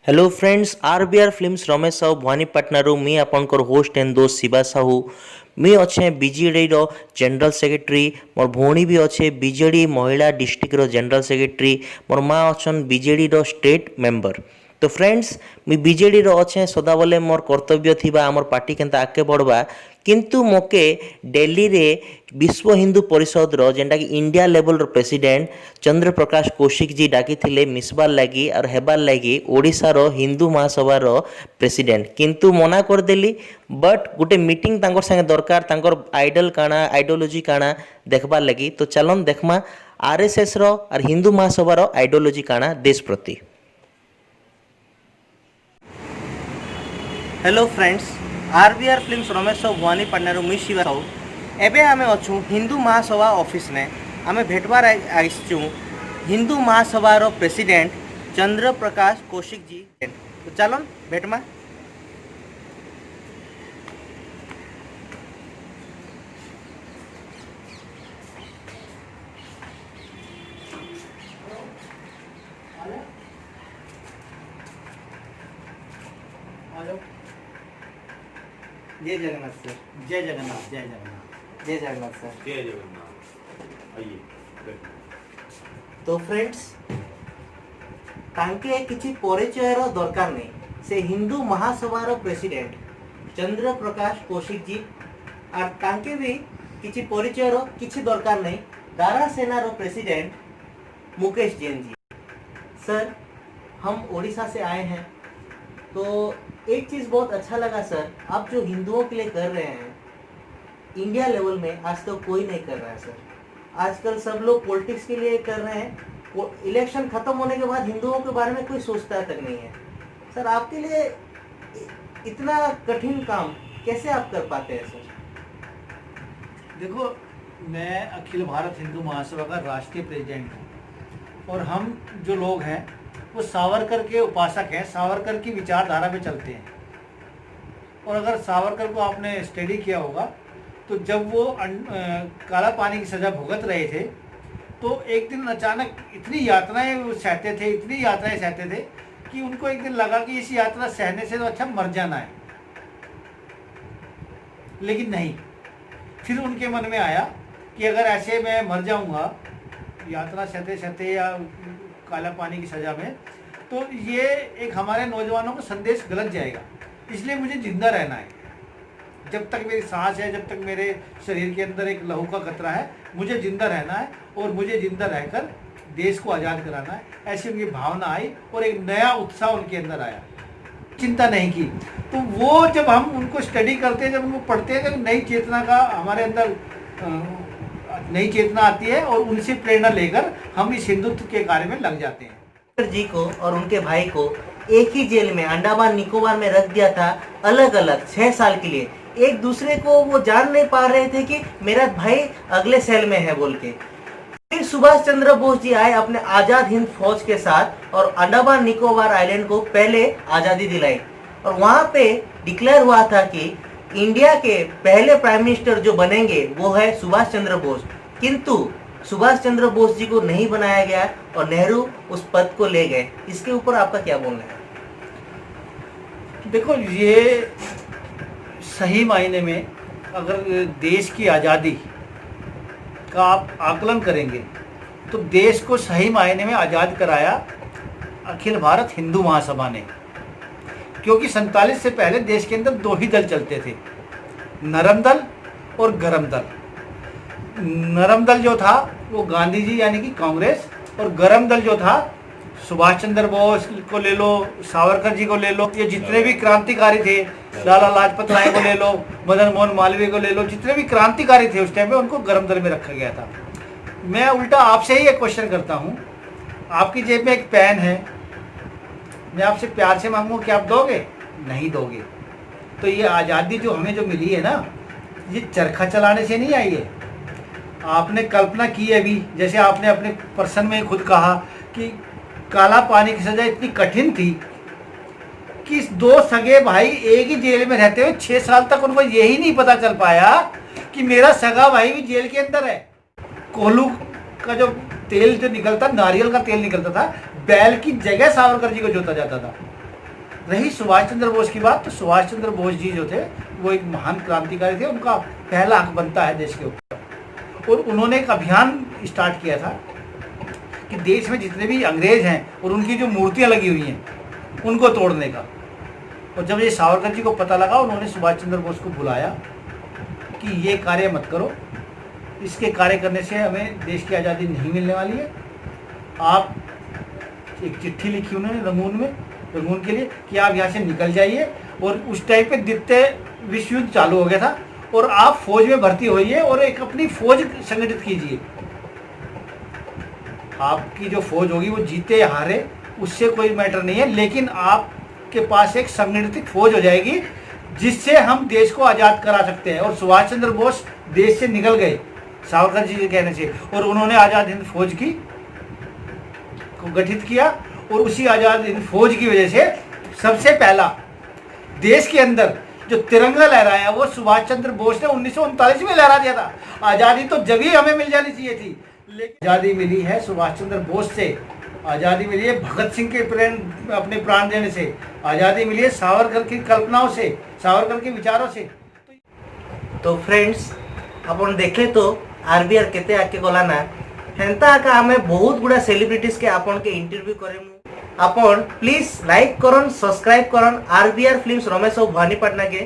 Hello friends RBR films Ramesh Sahu भवानीपाटनारू मी आपणकर होस्ट एंड दोस्त शिवा साहू मी अच्छे बीजेडी रो जनरल सेक्रेटरी मोर भौणी भी अच्छे बीजेडी महिला डिस्ट्रिक्ट रो जनरल सेक्रेटरी मोर माँ अच्छन बीजेडी रो स्टेट मेंबर। तो फ्रेंड्स मुई बीजेडी रो अच्छे सदाबले मोर कर्तव्य थिबा आमर पार्टी केनता आगे बढ़वा किंतु मोके दिल्ली रे विश्व हिंदू परिषद रो जेनटा कि इंडिया लेवल रो प्रेसिडेंट चंद्र प्रकाश कौशिक जी डाकी थिले मिसबार लगी और हेबार लगी ओडिशा रो हिंदू महासभा रो प्रेसिडेंट किंतु मना कर देली। बट गोटे मीटिंग तांकर संगे दरकार तांकर आइडल काना आइडियोलॉजी काना देखबार लगी। तो चलन देखमा आरएसएस रो और हिंदू महासभा रो आइडियोलॉजी काना देश प्रति। Hello friends RBR films Ramesh Sahu भवानीपाटनारू मी शिवा साहू एबे आमे अछु हिंदू महासभा ऑफिस ने आमे भेटबार आइछु हिंदू महासभा रो प्रेसिडेंट चंद्र प्रकाश कौशिक जी। तो चलन भेटमा। जय जगन्नाथ सर। जय जगन्नाथ जय जगन्नाथ जय जगन्नाथ सर। जय जगन्नाथ। आइए बैठो। तो फ्रेंड्स तांके किछि परिचय रो दरकार नहीं से हिंदू महासभा रो प्रेसिडेंट चंद्र प्रकाश कौशिक जी और तांके भी किछि परिचय रो किछि दरकार नहीं दारा सेना रो प्रेसिडेंट मुकेश जैन जी। सर हम ओडिशा से आए हैं तो एक चीज़ बहुत अच्छा लगा सर आप जो हिंदुओं के लिए कर रहे हैं इंडिया लेवल में आज तो कोई नहीं कर रहा है सर। आजकल सब लोग पॉलिटिक्स के लिए कर रहे हैं, इलेक्शन खत्म होने के बाद हिंदुओं के बारे में कोई सोचता तक नहीं है। सर आपके लिए इतना कठिन काम कैसे आप कर पाते हैं सर? देखो मैं अखिल भारत हिंदू महासभा का राष्ट्रीय प्रेसिडेंट हूँ और हम जो लोग हैं वो सावरकर के उपासक हैं, सावरकर की विचारधारा पे चलते हैं। और अगर सावरकर को आपने स्टडी किया होगा तो जब वो काला पानी की सज़ा भुगत रहे थे तो एक दिन अचानक इतनी यातनाएं वो सहते थे, इतनी यातनाएं सहते थे कि उनको एक दिन लगा कि इस यात्रा सहने से तो अच्छा मर जाना है। लेकिन नहीं, फिर उनके मन में आया कि अगर ऐसे मैं मर जाऊंगा यात्रा सहते सहते या काला पानी की सज़ा में तो ये एक हमारे नौजवानों को संदेश गलत जाएगा, इसलिए मुझे जिंदा रहना है। जब तक मेरी सांस है, जब तक मेरे शरीर के अंदर एक लहू का खतरा है, मुझे जिंदा रहना है और मुझे जिंदा रहकर देश को आज़ाद कराना है। ऐसी उनकी भावना आई और एक नया उत्साह उनके अंदर आया, चिंता नहीं की। तो वो जब हम उनको स्टडी करते हैं, जब उनको पढ़ते हैं, जब नई चेतना का हमारे अंदर नई चेतना आती है और उनसे प्रेरणा लेकर हम इस हिंदुत्व के कार्य में लग जाते हैं। जी को और उनके भाई को एक ही जेल में अंडमान निकोबार में रख दिया था, अलग अलग 6 साल के लिए। एक दूसरे को वो जान नहीं पा रहे थे कि मेरा भाई अगले सेल में है बोल के। फिर सुभाष चंद्र बोस जी आए अपने आजाद हिंद फौज के साथ और अंडमान निकोबार आइलैंड को पहले आज़ादी दिलाई और वहाँ पे डिक्लेयर हुआ था कि इंडिया के पहले प्राइम मिनिस्टर जो बनेंगे वो है सुभाष चंद्र बोस। किंतु सुभाष चंद्र बोस जी को नहीं बनाया गया और नेहरू उस पद को ले गए। इसके ऊपर आपका क्या बोलना है? देखो ये सही मायने में अगर देश की आज़ादी का आप आकलन करेंगे तो देश को सही मायने में आज़ाद कराया अखिल भारत हिंदू महासभा ने, क्योंकि 47 से पहले देश के अंदर 2 ही दल चलते थे, नरम दल और गरम दल। नरम दल जो था वो गांधी जी यानी कि कांग्रेस, और गरम दल जो था सुभाष चंद्र बोस को ले लो, सावरकर जी को ले लो, ये जितने भी क्रांतिकारी थे, लाला लाजपत राय को ले लो, मदन मोहन मालवीय को ले लो, जितने भी क्रांतिकारी थे उस टाइम में उनको गरम दल में रखा गया था। मैं उल्टा आपसे ही एक क्वेश्चन करता हूँ, आपकी जेब में एक पेन है, मैं आपसे प्यार से मांगूँ कि आप दोगे? नहीं दोगे। तो ये आज़ादी जो हमें जो मिली है ना, ये चरखा चलाने से नहीं आई है। आपने कल्पना की है अभी, जैसे आपने अपने पर्सन में खुद कहा कि काला पानी की सज़ा इतनी कठिन थी कि 2 सगे भाई एक ही जेल में रहते हुए 6 साल तक उनको यही नहीं पता चल पाया कि मेरा सगा भाई भी जेल के अंदर है। कोल्हू का जो तेल जो निकलता, नारियल का तेल निकलता था, बैल की जगह सावरकर जी को जोता जाता था। रही सुभाष चंद्र बोस की बात, तो सुभाष चंद्र बोस जी जो थे वो एक महान क्रांतिकारी थे, उनका पहला हक बनता है देश के ऊपर। और उन्होंने एक अभियान स्टार्ट किया था कि देश में जितने भी अंग्रेज हैं और उनकी जो मूर्तियां लगी हुई हैं उनको तोड़ने का। और जब ये सावरकर जी को पता लगा, उन्होंने सुभाष चंद्र बोस को बुलाया कि ये कार्य मत करो, इसके कार्य करने से हमें देश की आज़ादी नहीं मिलने वाली है। आप एक चिट्ठी लिखी उन्होंने रंगून के लिए कि आप यहाँ से निकल जाइए। और उस टाइम पे द्वितीय विश्व युद्ध चालू हो गया था, और आप फौज में भर्ती होइए और एक अपनी फौज संगठित कीजिए। आपकी जो फौज होगी वो जीते या हारे उससे कोई मैटर नहीं है, लेकिन आपके पास एक संगठित फौज हो जाएगी जिससे हम देश को आज़ाद करा सकते हैं। और सुभाष चंद्र बोस देश से निकल गए सावरकर जी के कहने से, और उन्होंने आज़ाद हिंद फौज को गठित किया। और उसी आज़ाद हिंद फौज की वजह से सबसे पहला देश के अंदर जो तिरंगा लहराया वो सुभाष चंद्र बोस ने 1939 में लहरा दिया था। आज़ादी तो जब ही हमें मिल जानी चाहिए थी, लेकिन आज़ादी मिली है सुभाष चंद्र बोस से, आज़ादी मिली है भगत सिंह के अपने प्राण देने से, आज़ादी मिली है सावरकर की कल्पनाओं से, सावरकर के विचारों से। तो फ्रेंड्स अपन देखले तो आरबीआर केते आके गला ना, हेंता का हमें बहुत गुड़ा सेलिब्रिटीज के आपन के इंटरव्यू करे। आपन प्लीज लाइक करन, सब्सक्राइब करन आरबीआर फिल्म्स रमेश और भवानीपटना के।